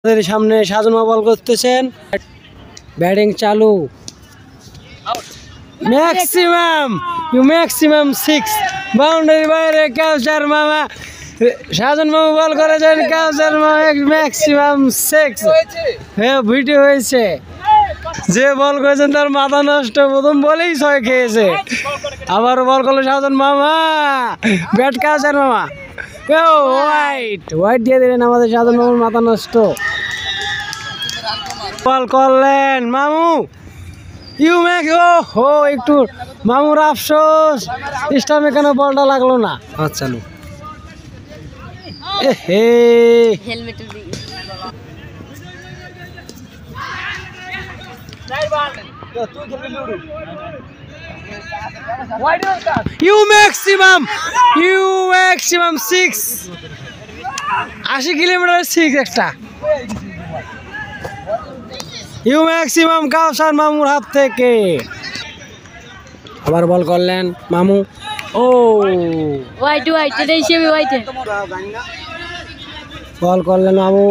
আমাদের সামনে সাজন বল করতেছেন, ব্যাটিং চালু, ম্যাক্সিমাম 6 বাউন্ডারি বাইরে কাউসার মামা, সাজন মামা বল করেছেন, কাউসার মামা ম্যাক্সিমাম 6। হ্যাঁ ভিডিও হয়েছে, যে বল করেছেন তার মাথা নষ্ট, প্রথম বলেই 6 খেয়েছে। আবার বল করলো সাজন মামা, ব্যাট কাউসার মামা, হোয়াইট দিয়ে দিলেন আমাদের সাজন মামার মাথা নষ্ট। বল করলেন মামু, একটু মামুর আফসোস, স্টাম্পে কেন বলটা লাগলো না। আচ্ছা ম্যাক্সিমাম 6, 80 কিলোমিটার 6 একটা। ম্যাক্সিমাম কাউসার মামুর হাত থেকে। আবার বল করলেন মামু, বল করলেন মামু,